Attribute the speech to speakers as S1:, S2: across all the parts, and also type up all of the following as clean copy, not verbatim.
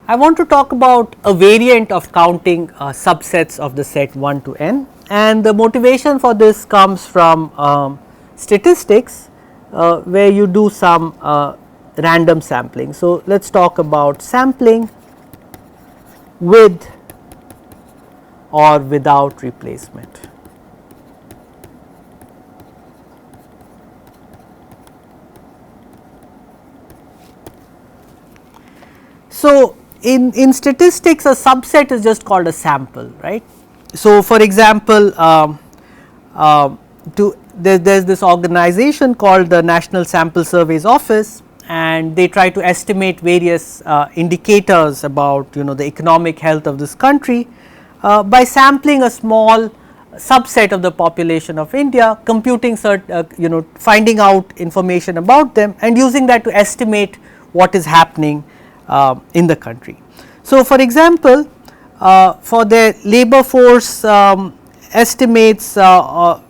S1: I want to talk about a variant of counting subsets of the set 1 to n, and the motivation for this comes from statistics where you do some random sampling. So, let us talk about sampling with or without replacement. So, in statistics a subset is just called a sample, right. So, for example, there is this organization called the National Sample Surveys Office, and they try to estimate various indicators about the economic health of this country by sampling a small subset of the population of India, computing finding out information about them and using that to estimate what is happening in the country. So, for example, for the labor force estimates the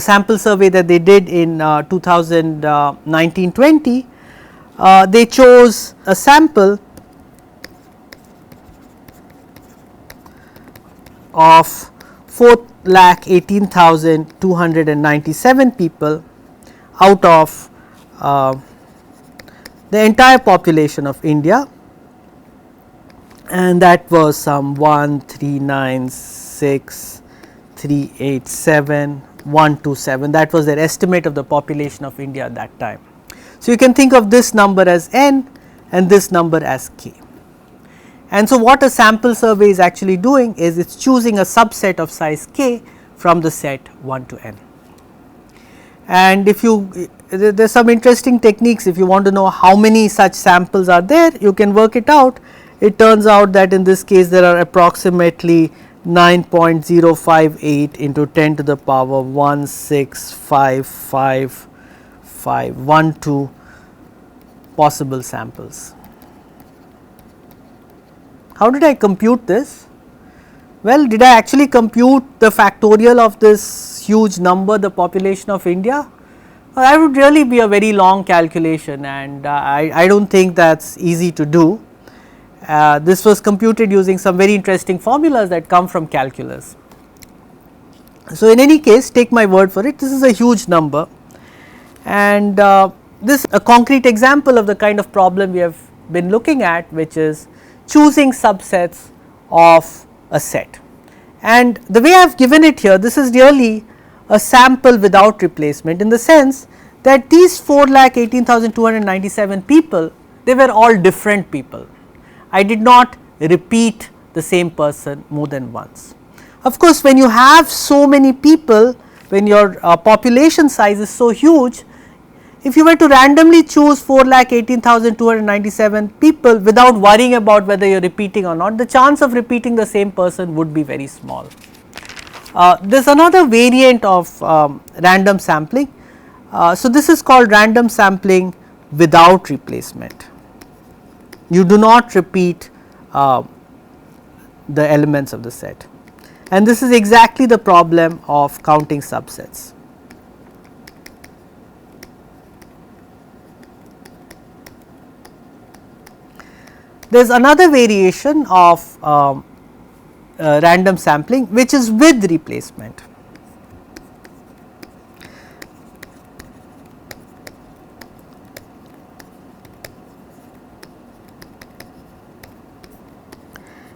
S1: sample survey that they did in 2019-20, they chose a sample of 4,18,297 people out of the entire population of India, and that was some 1,396,387,127. That was their estimate of the population of India at that time. So, you can think of this number as n and this number as k. And so, what a sample survey is actually doing is it is choosing a subset of size k from the set 1 to n. And if you there are some interesting techniques, if you want to know how many such samples are there, you can work it out. It turns out that in this case there are approximately 9.058 into 10 to the power 165512 possible samples. How did I compute this? Well, did I actually compute the factorial of this huge number, the population of India? Well, that would really be a very long calculation, and I do not think that is easy to do. This was computed using some very interesting formulas that come from calculus. So, in any case, take my word for it, this is a huge number, and this is a concrete example of the kind of problem we have been looking at, which is choosing subsets of a set. And the way I have given it here, this is really a sample without replacement, in the sense that these 4,18,297 people, they were all different people. I did not repeat the same person more than once. Of course, when you have so many people, when your population size is so huge, if you were to randomly choose 4,18,297 people without worrying about whether you are repeating or not, the chance of repeating the same person would be very small. There is another variant of random sampling. So, this is called random sampling without replacement. You do not repeat the elements of the set, and this is exactly the problem of counting subsets. There is another variation of random sampling which is with replacement.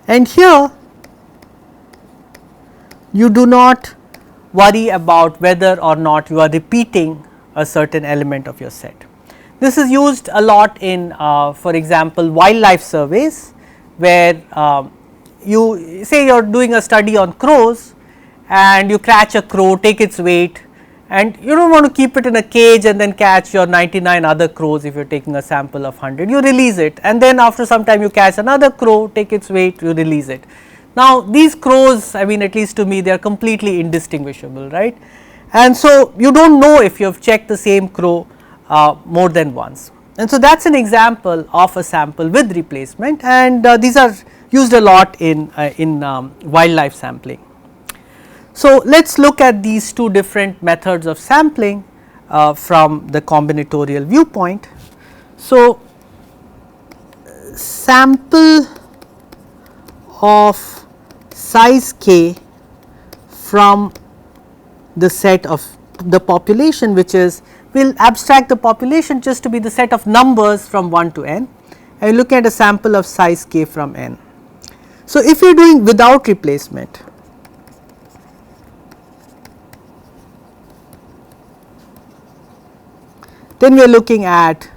S1: And here you do not worry about whether or not you are repeating a certain element of your set. This is used a lot in for example, wildlife surveys, where you say you are doing a study on crows and you catch a crow, take its weight, and you do not want to keep it in a cage and then catch your 99 other crows. If you are taking a sample of 100, you release it, and then after some time you catch another crow, take its weight, you release it. Now, these crows, I mean, at least to me, they are completely indistinguishable, right? And so, you do not know if you have checked the same crow more than once. And so, that is an example of a sample with replacement, and these are used a lot in wildlife sampling. So, let us look at these two different methods of sampling from the combinatorial viewpoint. So, sample of size k from the set of the population, which is, we will abstract the population just to be the set of numbers from 1 to n, and look at a sample of size k from n. So, if you are doing without replacement, then we are looking at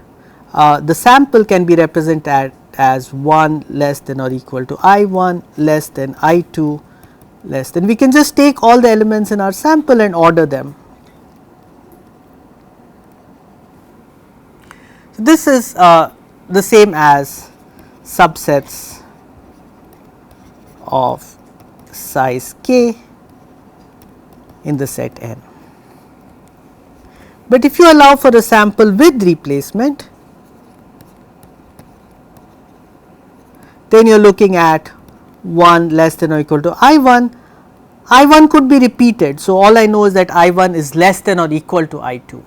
S1: the sample can be represented as 1 less than or equal to I1 less than I2 less than, we can just take all the elements in our sample and order them. So, this is the same as subsets of size k in the set n. But if you allow for a sample with replacement, then you are looking at 1 less than or equal to I1. I1 could be repeated. So, all I know is that I1 is less than or equal to I2.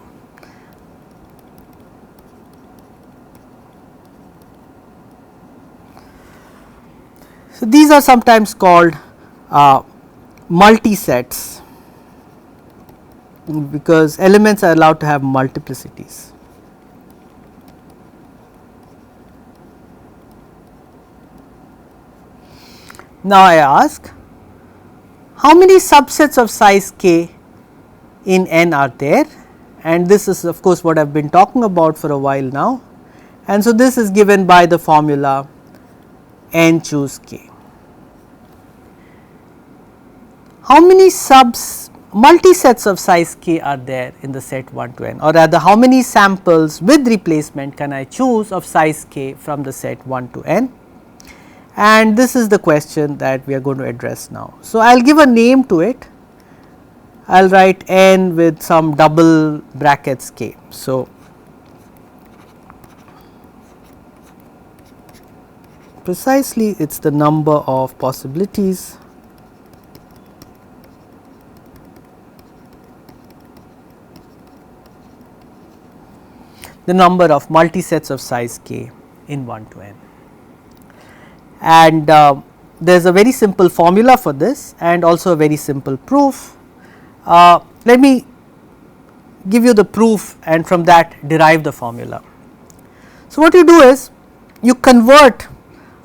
S1: So, these are sometimes called multi-sets, because elements are allowed to have multiplicities. Now, I ask, how many subsets of size k in n are there, and this is of course what I have been talking about for a while now, and so this is given by the formula n choose k. How many multi-sets of size k are there in the set 1 to n, or rather how many samples with replacement can I choose of size k from the set 1 to n, and this is the question that we are going to address now. So, I will give a name to it, I will write n with some double brackets k. So, precisely it is the number of possibilities the number of multi-sets of size k in 1 to n. And there is a very simple formula for this and also a very simple proof. Let me give you the proof and from that derive the formula. So, what you do is you convert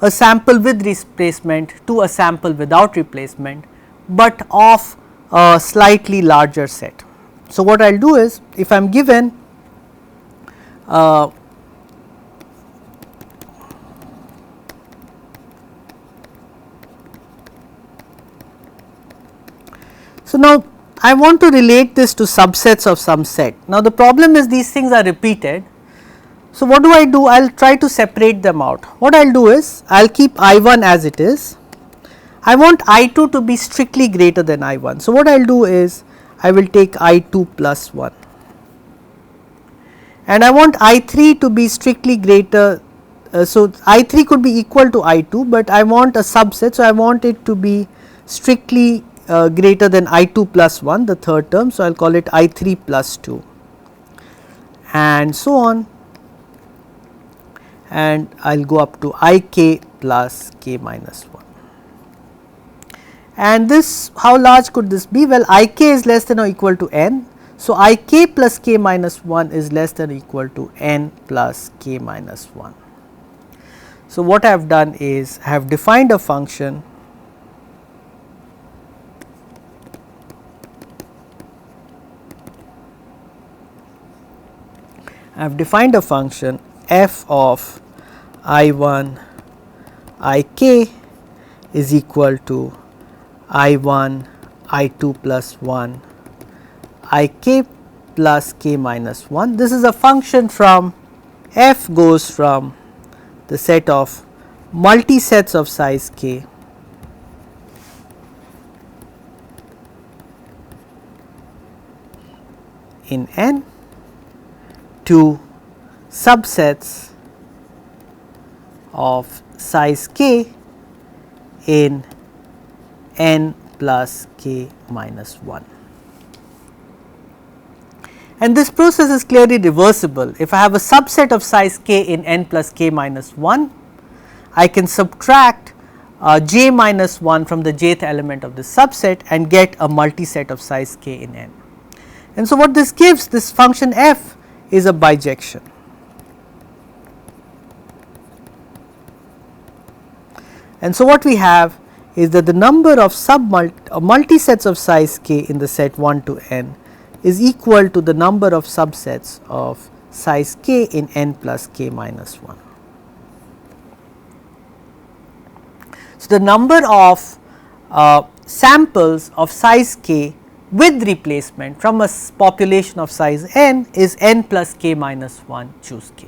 S1: a sample with replacement to a sample without replacement, but of a slightly larger set. So, what I will do is, if I am given so, now I want to relate this to subsets of some set. Now, the problem is these things are repeated. So, what do? I will try to separate them out. What I will do is, I will keep I1 as it is. I want I2 to be strictly greater than I1. So, what I will do is, I will take I2 plus 1, and I want I3 to be strictly greater. So, I3 could be equal to I2, but I want a subset. So, I want it to be strictly greater than I2 plus 1, the third term. So, I will call it I3 plus 2 and so on, and I will go up to Ik plus k minus 1. And this, how large could this be? Well, Ik is less than or equal to n. So, Ik plus k minus 1 is less than or equal to n plus k minus 1. So, what I have done is, I have defined a function f of I1 Ik is equal to I1 I2 plus 1 Ik plus k minus 1. This is a function from f goes from the set of multi-sets of size k in n to subsets of size k in n plus k minus 1. And this process is clearly reversible. If I have a subset of size k in n plus k minus 1, I can subtract j minus 1 from the jth element of this subset and get a multiset of size k in n. And so, what this gives, this function f is a bijection. And so, what we have is that the number of multisets of size k in the set 1 to n is equal to the number of subsets of size k in n plus k minus 1. So, the number of samples of size k with replacement from a population of size n is n plus k minus 1 choose k.